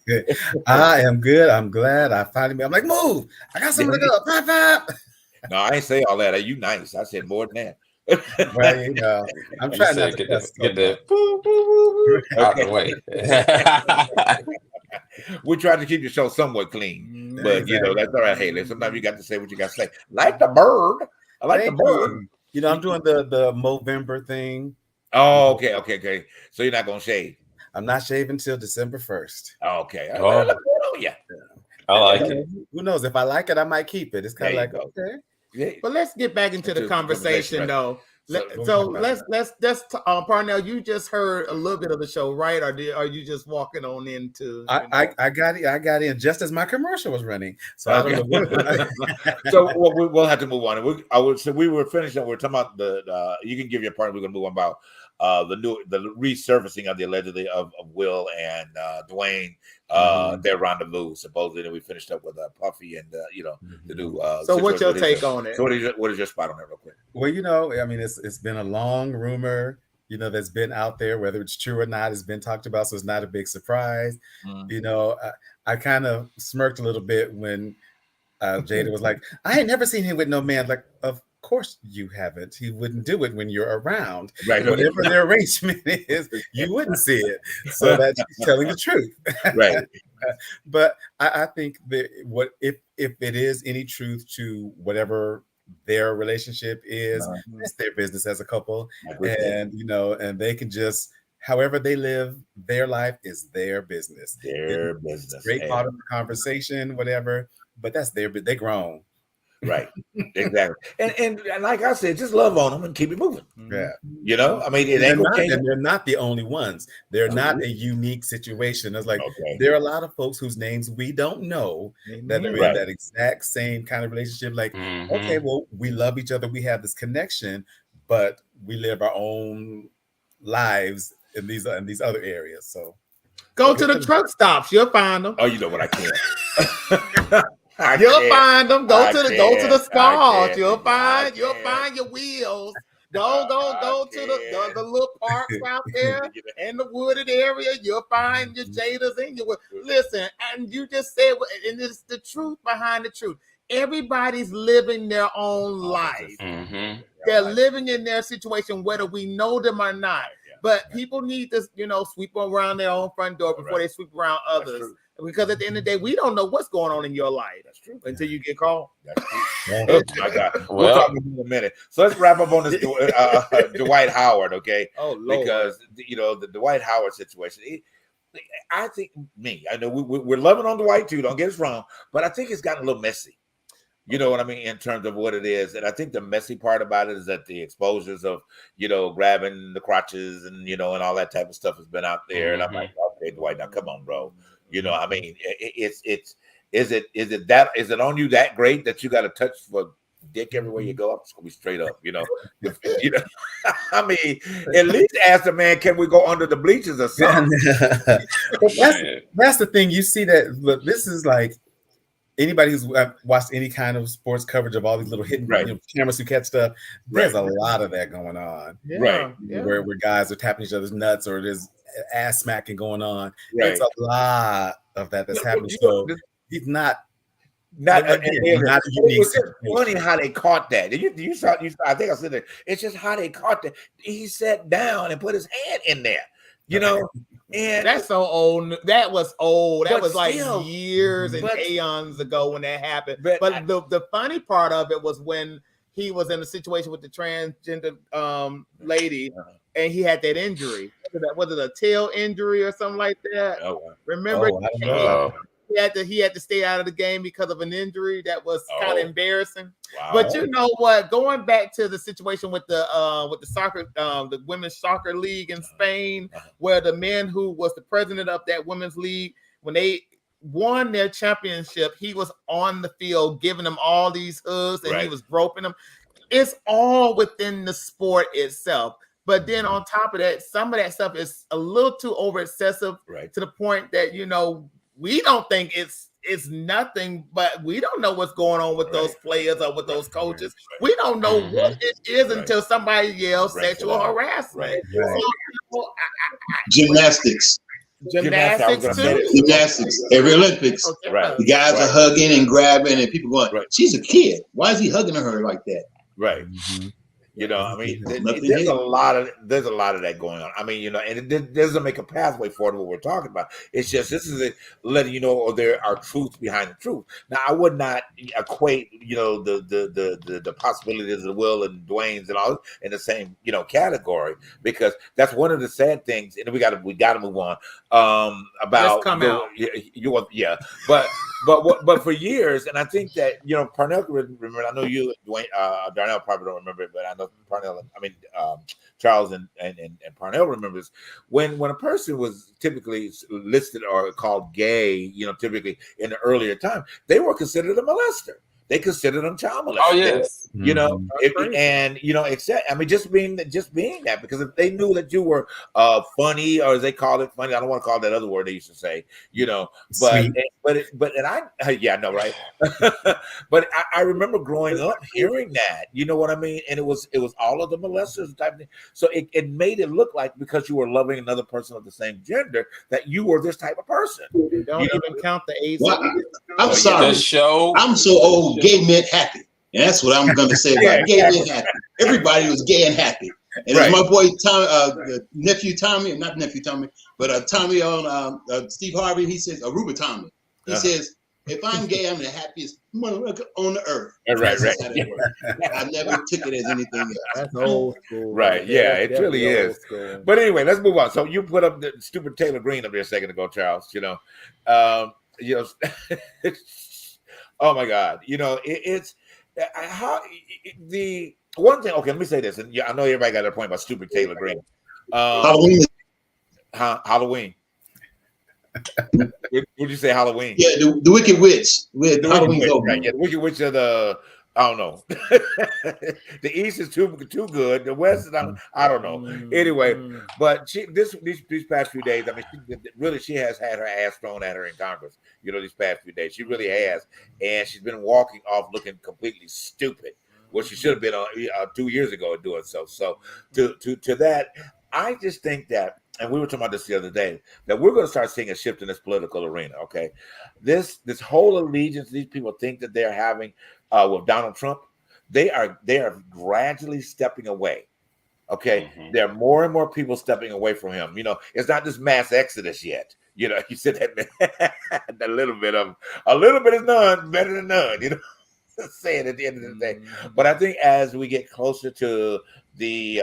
I am good. I'm glad I finally. I'm like, move. I got something to go. Pop. No, I ain't say all that. You nice. I said more than that. Well, you know, I'm trying not to get the out the way. We try to keep the show somewhat clean, but you know that's all right. Hey, sometimes you got to say what you got to say. Like the bird, I like the bird. You know, I'm doing the Movember thing. Oh, okay. So you're not gonna shave? I'm not shaving till December 1st. Okay. Oh, yeah. I like it. Who knows? If I like it, I might keep it. It's kind of like okay. Yeah. But let's get back into the conversation, though. Let's Parnell, you just heard a little bit of the show, right? Or are you just walking on into? I got in just as my commercial was running, so I don't know. So we'll have to move on. We were finishing. We're talking about the. You can give your part. We're going to move on about the resurfacing of the allegedly of Will and Dwayne their rendezvous. Supposedly, we finished up with Puffy and the new. So what's your take on it? So what is your spot on that, real quick? Well, you know, I mean, it's been a long rumor, you know, that's been out there, whether it's true or not, it's been talked about, so it's not a big surprise. You know, I kind of smirked a little bit when Jada was like, "I ain't never seen him with no man." Like, of course you haven't. He wouldn't do it when you're around. Right. Whatever their arrangement is, you wouldn't see it. So that's telling the truth. Right. But I think that if it is any truth to whatever their relationship is, it's their business as a couple. And you know, and they can just however they live their life is their business. Business. Great part of the conversation, whatever. But that's they grown. Right, exactly, and like I said, just love on them and keep it moving. Yeah, you know, I mean, it ain't gonna change. And they're not the only ones. They're not a unique situation. It's like there are a lot of folks whose names we don't know that are in that exact same kind of relationship. Like, okay, well, we love each other, we have this connection, but we live our own lives in these other areas. So, go to the truck stops. You'll find them. Oh, you know what? I can't. You'll find them. Go to the spas. You'll find your wheels. Go to the little parks out there in the wooded area. You'll find your Jadas and your listen. And you just said, and it's the truth behind the truth. Everybody's living their own life. They're living in their situation, whether we know them or not. But people need to, sweep around their own front door before they sweep around others. Because at the end of the day, we don't know what's going on in your life. That's true. Until you get called. That's true. Oh my God. We'll talk in a minute. So let's wrap up on this Dwight Howard, okay? Oh, Lord. Because, the Dwight Howard situation, I know we're loving on Dwight too, don't get us wrong, but I think it's gotten a little messy. You know what I mean, in terms of what it is. And I think the messy part about it is that the exposures of, grabbing the crotches and, and all that type of stuff has been out there. And I'm like, okay, Dwight, now come on, bro. I mean, is it on you that great that you got to touch for dick everywhere you go? I'm just gonna be straight up, I mean, at least ask the man, can we go under the bleachers or something? that's the thing. You see that. Look, this is like anybody who's watched any kind of sports coverage of all these little hidden cameras who catch stuff. There's a lot of that going on, where guys are tapping each other's nuts or there's ass smacking going on. It's a lot of that's happening. So he's not a unique. It's just funny how they caught that. You saw. I think I said that. It's just how they caught that. He sat down and put his hand in there. And that's so old. That was old. That was like years and aeons ago when that happened. But the funny part of it was when he was in a situation with the transgender lady. and he had that injury. Was it a tail injury or something like that? Oh, remember? I don't know. He had to stay out of the game because of an injury that was kind of embarrassing. Wow. But you know what? Going back to the situation with the soccer, the women's soccer league in Spain, where the man who was the president of that women's league, when they won their championship, he was on the field giving them all these hugs and he was groping them. It's all within the sport itself. But then on top of that, some of that stuff is a little too over excessive to the point that, you know, we don't think it's nothing, but we don't know what's going on with those players or with those coaches. We don't know what it is until somebody yells sexual harassment. So, Gymnastics. Gymnastics too. Gymnastics. Every Olympics. The guys are hugging and grabbing, and people going, "She's a kid. Why is he hugging her like that?" Right. You know, I mean, there's a lot of that going on. I mean, you know, and it doesn't make a pathway for what we're talking about. It's just this is letting you know there are truths behind the truth. Now, I would not equate, you know, the possibilities of Will and Dwayne's and all in the same, you know, category, because that's one of the sad things, and we got to move on. About but for years, and I think that, you know, Parnell, remember, I know you, Dwayne, Darnell probably don't remember it, but I know Parnell, Charles and Parnell remembers when a person was typically listed or called gay, you know, typically in the earlier time, they were considered a molester. They considered them child molesters. Oh yes, you know, and you know, except just being that, because if they knew that you were funny, or as they call it, funny. I don't want to call that other word they used to say, you know, but but I remember growing up hearing that, you know what I mean, and it was all of the molesters type of thing. So it made it look like because you were loving another person of the same gender that you were this type of person. Don't even count the age. Well, I'm sorry. The show. I'm so old. Gay meant happy, and that's what I'm going to say about gay meant happy. Everybody was gay and happy, and as my boy Tommy, nephew Tommy, not nephew Tommy, but Tommy on Steve Harvey, he says Aruba Tommy. He says, if I'm gay, I'm the happiest motherfucker on the earth. Right. I never took it as anything else. That's old school. Right. Yeah, it really is. School. But anyway, let's move on. So you put up the stupid Taylor Green up there a second ago, Charles. You know, oh my God! You know, it's the one thing. Okay, let me say this, and I know everybody got a point about stupid Taylor Green. Halloween. Halloween. Would you say Halloween? Yeah, the Wicked Witch. With the Halloween. Wicked Witch, right? Yeah, the Wicked Witch of the. I don't know. The East is too good. The West is I don't know. Anyway, but these past few days, I mean, she has had her ass thrown at her in Congress. You know, these past few days, she really has, and she's been walking off looking completely stupid. Well, she should have been 2 years ago doing so. So to that, I just think that, and we were talking about this the other day, that we're going to start seeing a shift in this political arena. Okay, this whole allegiance these people think that they're having with Donald Trump, they are gradually stepping away. Okay, there are more and more people stepping away from him. You know, it's not this mass exodus yet. You know, he said that a little bit is none better than none. You know. Saying at the end of the day, but I think as we get closer to the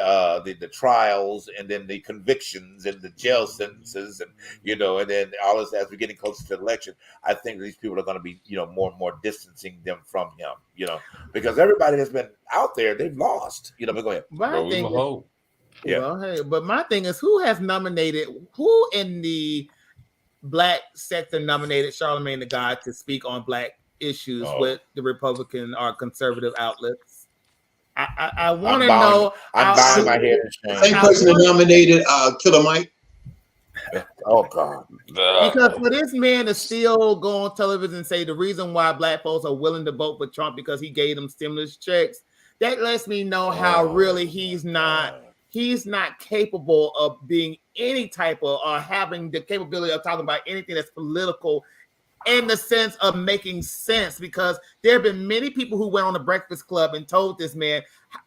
trials and then the convictions and the jail sentences, and you know, and then all this as we're getting closer to the election, I think these people are going to be, you know, more and more distancing them from him, you know, because everybody that's been out there, they've lost, you know. But go ahead. But my thing is, who in the black sector nominated Charlamagne the God to speak on black issues with the Republican or conservative outlets? I want to know. I'm bowing my head. Same person that nominated Killer Mike. Oh God! Because for this man to still go on television and say the reason why black folks are willing to vote for Trump because he gave them stimulus checks, that lets me know how really he's not capable of being any type of or having the capability of talking about anything that's political in the sense of making sense, because there have been many people who went on the Breakfast Club and told this man,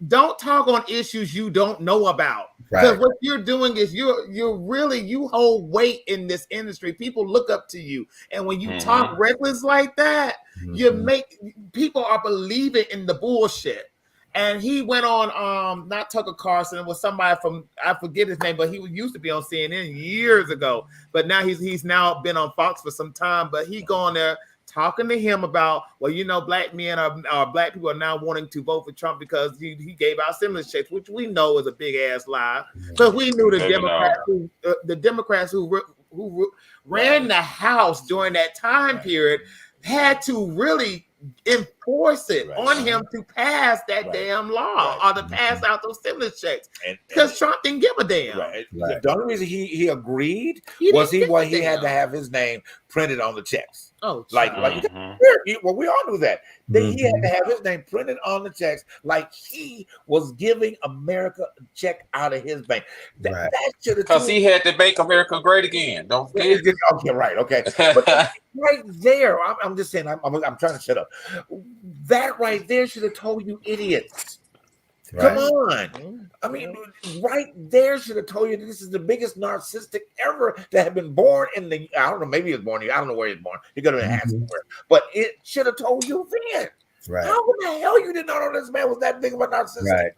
don't talk on issues you don't know about. Because what you're doing is you hold weight in this industry. People look up to you. And when you talk reckless like that, you make people are believing in the bullshit. And he went on not Tucker Carlson, it was somebody from, I forget his name, but he used to be on CNN years ago. But now he's now been on Fox for some time. But he going there talking to him about, well, you know, black men are black people are now wanting to vote for Trump because he gave out stimulus checks, which we know is a big ass lie. But we knew the Democrats who ran the House during that time period had to really enforce it on him to pass that damn law or to pass out those stimulus checks because Trump didn't give a damn. The only reason he agreed was he had to have his name printed on the checks. Oh, like well, we all knew that. He had to have his name printed on the checks, like he was giving America a check out of his bank. That should have, because he had to make America great again. Don't forget. Okay, right, okay. But right there, I'm just saying. I'm trying to shut up. That right there should have told you idiots. Come on. I mean, right there should have told you that this is the biggest narcissistic ever that had been born in the, I don't know, maybe he was born here. I don't know where he was born. He could have been had somewhere. But it should have told you then. How in the hell you did not know this man was that big of a narcissist?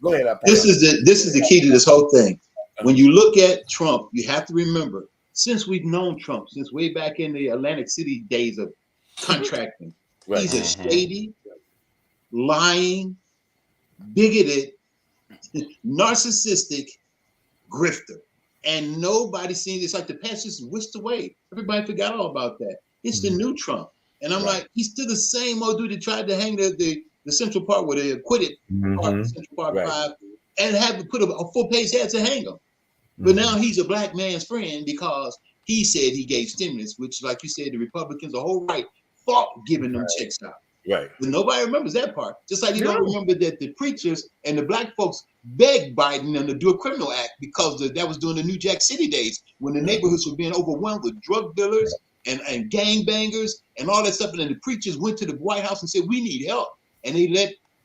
Go ahead. This is the key to this whole thing. When you look at Trump, you have to remember, since we've known Trump, since way back in the Atlantic City days of contracting, he's a shady, lying, bigoted, narcissistic grifter, and nobody seen this. Like the past just whisked away. Everybody forgot all about that. It's the new Trump, and I'm like, he's still the same old dude that tried to hang the Central Park where they acquitted Central Park 5 and had to put a full-page ad to hang him. But now he's a black man's friend because he said he gave stimulus, which, like you said, the Republicans, the whole right, fought giving them checks out. But nobody remembers that part. Just like you don't remember that the preachers and the black folks begged Biden to do a criminal act because that was during the New Jack City days when the neighborhoods were being overwhelmed with drug dealers and gangbangers and all that stuff. And then the preachers went to the White House and said, we need help. And they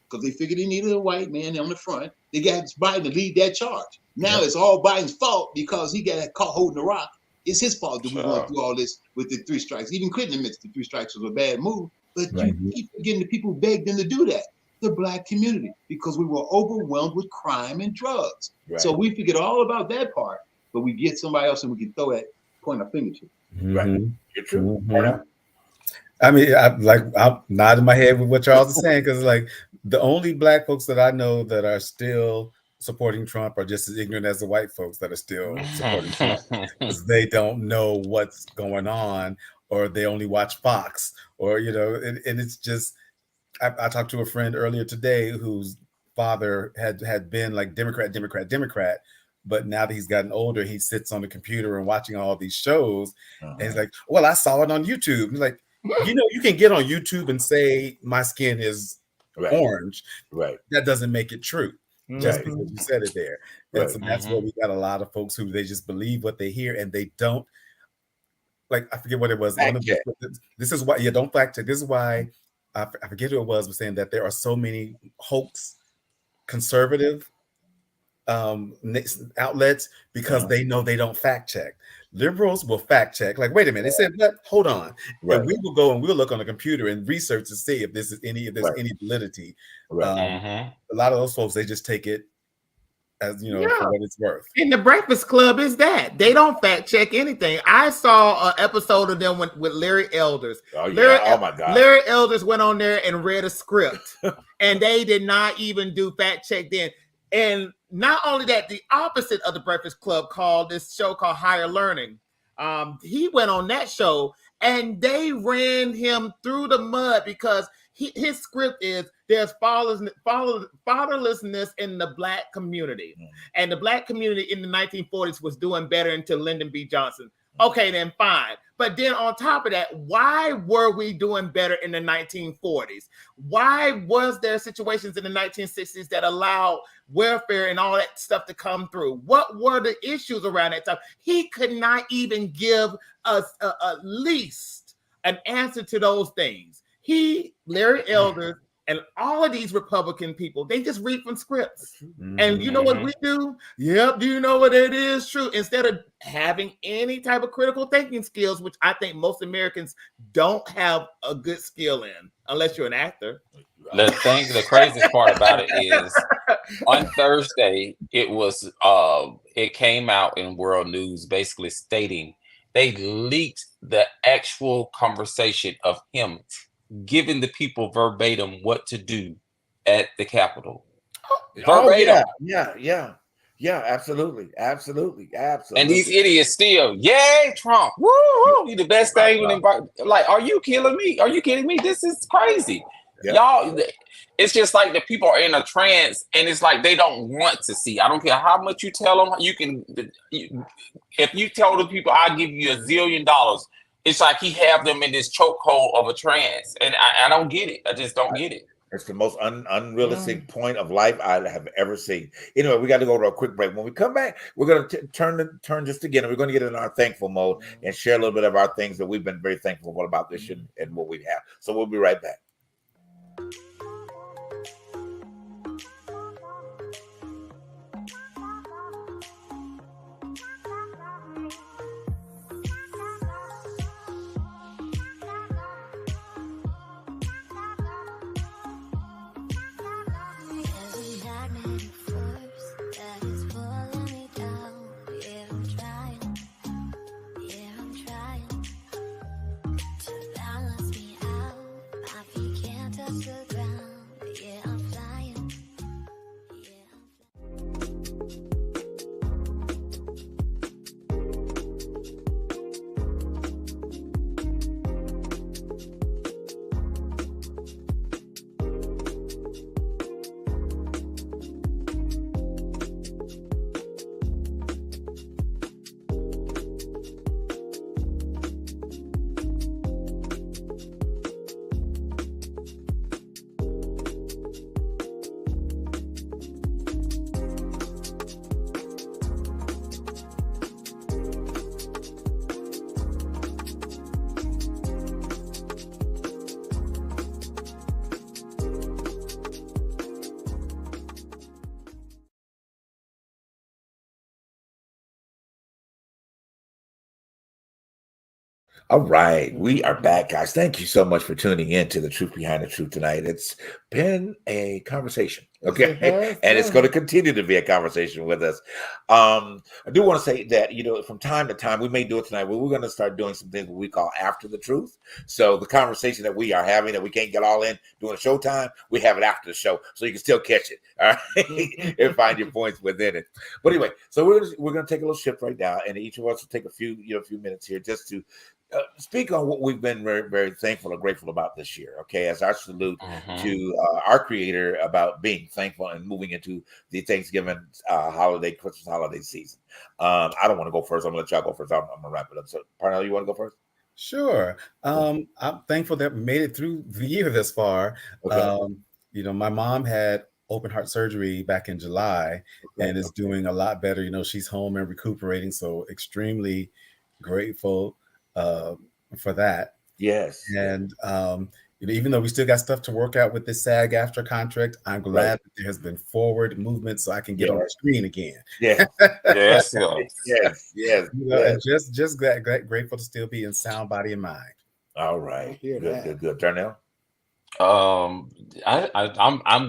because they figured they needed a white man on the front, they got Biden to lead that charge. Now it's all Biden's fault because he got caught holding the rock. It's his fault that we went through all this with the 3 strikes. Even Clinton admits the 3 strikes was a bad move. But you keep forgetting the people who begged them to do that, the black community, because we were overwhelmed with crime and drugs. So we forget all about that part, but we get somebody else and we can point our finger to. You're true. I mean, I'm nodding my head with what Charles is saying because, like, the only black folks that I know that are still supporting Trump are just as ignorant as the white folks that are still supporting Trump because they don't know what's going on. Or they only watch Fox, or, you know, and it's just, I talked to a friend earlier today whose father had been like Democrat, but now that he's gotten older, he sits on the computer and watching all these shows, and he's like, well, I saw it on YouTube. He's like, you know, you can get on YouTube and say my skin is orange. That doesn't make it true. Just because you said it there. So that's where we got a lot of folks who they just believe what they hear and they don't. Like, I forget what it was. This is why, don't fact check. This is why, I forget who it was saying that there are so many hoax conservative outlets because they know they don't fact check. Liberals will fact check. Like, wait a minute, they said that. Hold on. And we will go and we'll look on the computer and research to see if there's any validity. A lot of those folks, they just take it as, you know, for what it's worth. In the Breakfast Club is that they don't fact check anything. I saw an episode of them with Larry Elders. Oh my God! Larry Elders went on there and read a script, and they did not even do fact check then. And not only that, the opposite of the Breakfast Club called this show called Higher Learning. He went on that show, and they ran him through the mud because his script is there's fatherlessness in the black community. And the black community in the 1940s was doing better until Lyndon B. Johnson. Okay, then fine. But then on top of that, why were we doing better in the 1940s? Why was there situations in the 1960s that allowed welfare and all that stuff to come through? What were the issues around that time? He could not even give us at least an answer to those things. Larry Elders, and all of these Republican people, they just read from scripts. And you know what we do? Yep, do you know what it is? True. Instead of having any type of critical thinking skills, which I think most Americans don't have a good skill in, unless you're an actor. The craziest part about it is on Thursday, it came out in World News basically stating they leaked the actual conversation of him giving the people verbatim what to do at the Capitol. Verbatim. Yeah, absolutely. And these idiots still, yay, Trump. Woo, woo. He the best thing. Like, are you killing me? Are you kidding me? This is crazy. Yeah. Y'all, it's just like the people are in a trance, and it's like they don't want to see. I don't care how much you tell them. If you tell the people, I'll give you $1 zillion, it's like he have them in this chokehold of a trance. And I don't get it. I just don't get it. It's the most unrealistic point of life I have ever seen. Anyway, we got to go to a quick break. When we come back, we're going to turn just again. We're going to get in our thankful mode and share a little bit of our things that we've been very thankful about this year and what we have. So we'll be right back. All right, we are back, guys. Thank you so much for tuning in to The Truth Behind the Truth tonight. It's been a conversation, okay? And it's going to continue to be a conversation with us. I do want to say that, from time to time, we may do it tonight, but we're going to start doing some things we call After the Truth. So the conversation that we are having that we can't get all in during showtime, we have it after the show, so you can still catch it, all right? And find your points within it. But anyway, so we're going to take a little shift right now, and each of us will take a few minutes here just to speak on what we've been very, very thankful and grateful about this year, okay, as our salute to our Creator about being thankful and moving into the Thanksgiving Christmas holiday season. I don't want to go first. I'm going to let y'all go first. I'm going to wrap it up. So, Parnell, you want to go first? Sure. I'm thankful that we made it through the year this far. Okay. My mom had open heart surgery back in July and is doing a lot better. She's home and recuperating, so extremely grateful for that. Yes. And even though we still got stuff to work out with this SAG-AFTRA contract, I'm glad that there has been forward movement so I can get on the screen again. Yeah. Yes. Just grateful to still be in sound body and mind. All right. Good. Darnell? I'm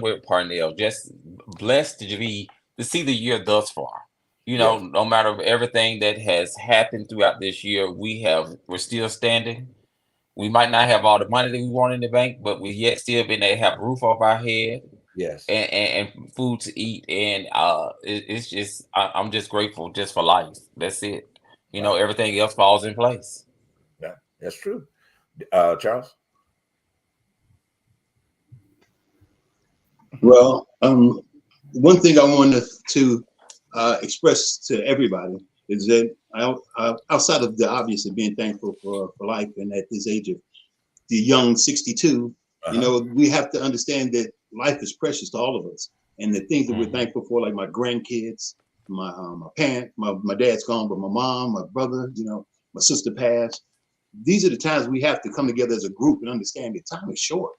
with Parnell. Just blessed to see the year thus far. No matter everything that has happened throughout this year, we're still standing. We might not have all the money that we want in the bank, but we yet still been able to have a roof over our head. Yes. And food to eat. And it's just, I'm just grateful just for life. That's it. Everything else falls in place. Yeah, that's true. Charles? Well, one thing I wanted to express to everybody is that outside of the obvious of being thankful for life, and at this age of the young 62, we have to understand that life is precious to all of us, and the things that we're thankful for, like my grandkids, my parents, my dad's gone, but my mom, my brother, my sister passed. These are the times we have to come together as a group and understand that time is short.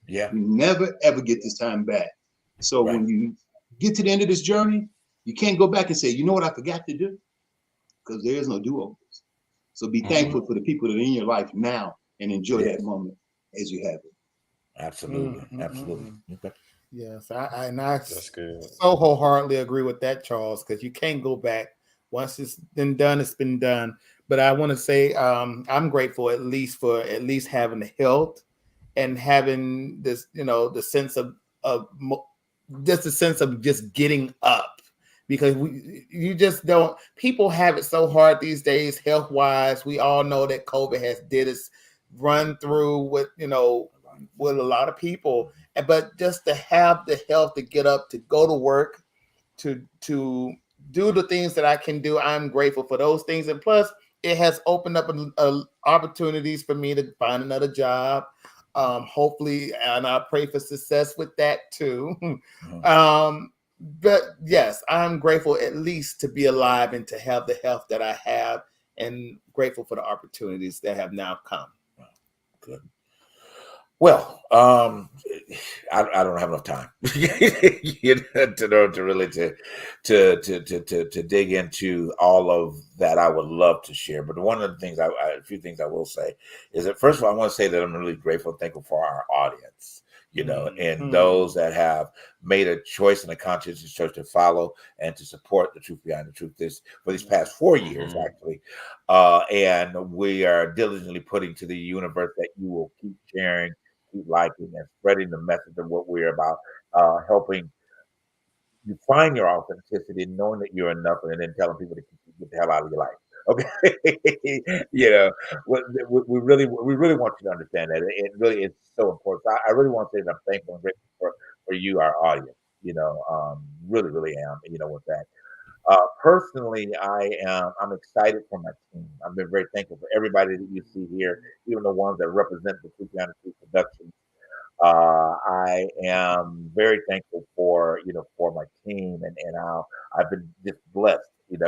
Yeah, we never ever get this time back. So when you get to the end of this journey, you can't go back and say, you know what I forgot to do? Because there is no do-overs. So be thankful for the people that are in your life now and enjoy that moment as you have it. Absolutely. Absolutely. Okay. Yes, I That's good. so wholeheartedly agree with that, Charles, because you can't go back. Once it's been done, it's been done. But I want to say I'm grateful at least having the health and having this, the sense of just a sense of just getting up, because you just don't. People have it so hard these days, health wise. We all know that COVID has did its run through with with a lot of people, but just to have the health to get up, to go to work, to do the things that I can do, I'm grateful for those things. And plus, it has opened up opportunities for me to find another job. Hopefully, and I pray for success with that too. But yes, I'm grateful at least to be alive and to have the health that I have, and grateful for the opportunities that have now come. Good. Well, I don't have enough time to really to dig into all of that. I would love to share, but one of the things a few things I will say is that, first of all, I want to say that I'm really grateful and thankful for our audience, and those that have made a choice and a conscientious choice to follow and to support the Truth Behind the Truth for these past 4 years, actually. And we are diligently putting to the universe that you will keep sharing, keep liking, and spreading the message of what we're about, helping you find your authenticity, knowing that you're enough, and then telling people to get the hell out of your life. Okay, we really want you to understand that it really is so important. So I really want to say that I'm thankful and grateful for you, our audience. Really am. With that. Personally, I'm excited for my team. I've been very thankful for everybody that you see here, even the ones that represent the Truth Behind the Truth Productions. I am very thankful for my team and how I've been just blessed.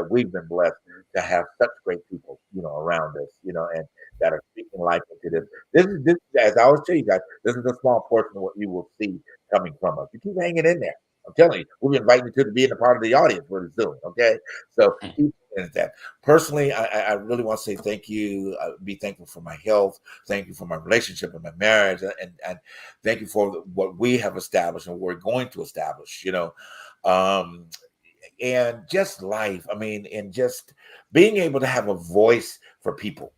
We've been blessed to have such great people around us, and that are speaking life into this. This, as I always tell you guys, this is a small portion of what you will see coming from us. You keep hanging in there. I'm telling you, we'll be inviting you to be in a part of the audience really soon. Okay, so keep doing that. Personally, I really want to say thank you. Be thankful for my health. Thank you for my relationship and my marriage, and thank you for what we have established and what we're going to establish. And just life. I mean, and just being able to have a voice for people,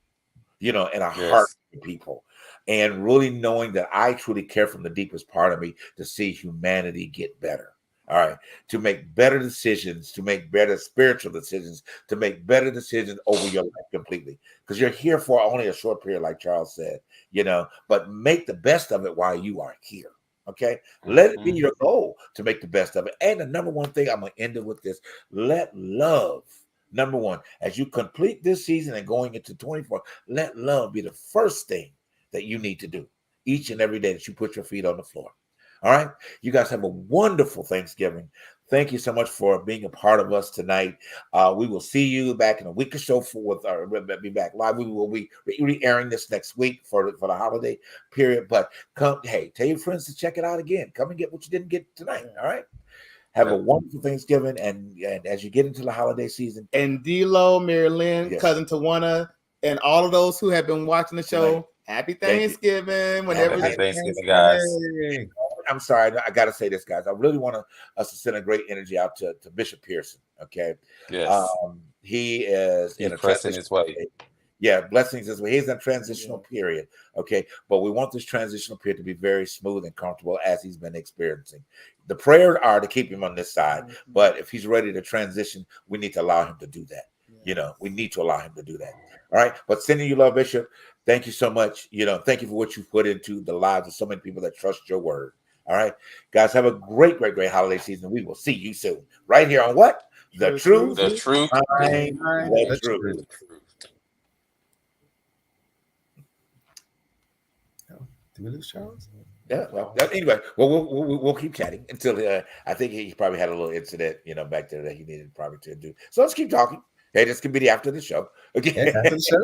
and a heart for people. And really knowing that I truly care from the deepest part of me to see humanity get better. All right. To make better decisions, to make better spiritual decisions, to make better decisions over your life completely. Because you're here for only a short period, like Charles said, but make the best of it while you are here. Okay. Let it be your goal to make the best of it. And the number one thing, I'm going to end it with this: let love, number one, as you complete this season and going into 24, let love be the first thing that you need to do each and every day that you put your feet on the floor. All right. You guys have a wonderful Thanksgiving. Thank you so much for being a part of us tonight. We will see you back in a week or so we'll be back live. We will be re-airing this next week for the holiday period. But tell your friends to check it out again. Come and get what you didn't get tonight. All right. Have a wonderful Thanksgiving, and as you get into the holiday season. And D-Lo, Mary Lynn, Cousin Tawana, and all of those who have been watching the show, happy Thanksgiving. Whenever happy Thanksgiving, guys. I'm sorry, I got to say this, guys. I really want us to send a great energy out to Bishop Pearson. Okay. Yes. He is in a pressing his way. Yeah, blessings as well. He's in a transitional period. Okay. But we want this transitional period to be very smooth and comfortable as he's been experiencing. The prayers are to keep him on this side. But if he's ready to transition, we need to allow him to do that. We need to allow him to do that. All right. But sending you love, Bishop. Thank you so much. Thank you for what you put into the lives of so many people that trust your word. All right. Guys, have a great, great, great holiday season. We will see you soon. Right here on what? The Truth. The Truth. The Truth. Did we lose Charles? Yeah. Well, anyway, we'll keep chatting until I think he probably had a little incident, back there that he needed probably to do. So let's keep talking. Hey, this could be the after the show. Okay. Yeah, after the show.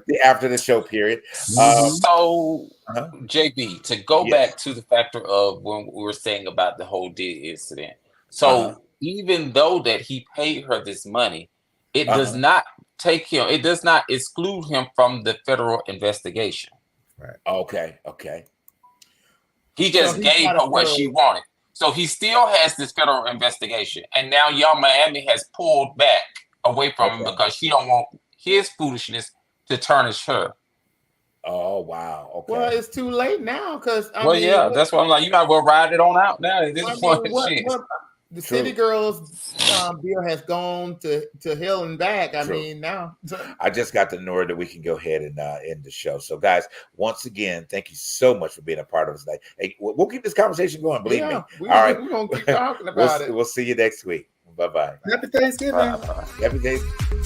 The after the show period. So, JB, to go back to the factor of when we were saying about the whole Diddy incident. So even though that he paid her this money, it does not take him. It does not exclude him from the federal investigation. Right. Okay. He just gave her what she wanted. So he still has this federal investigation. And now Young Miami has pulled back away from him because she don't want his foolishness to tarnish her. Oh, wow. Okay. Well, it's too late now because that's why I'm like, you might well ride it on out now. This is the City Girls bill has gone to hell and back. I mean, now I just got the word that we can go ahead and end the show. So, guys, once again, thank you so much for being a part of us today. Hey, we'll keep this conversation going. Believe me. All right, we're gonna keep talking about it. We'll see you next week. Bye-bye. Happy Thanksgiving. Happy Thanksgiving.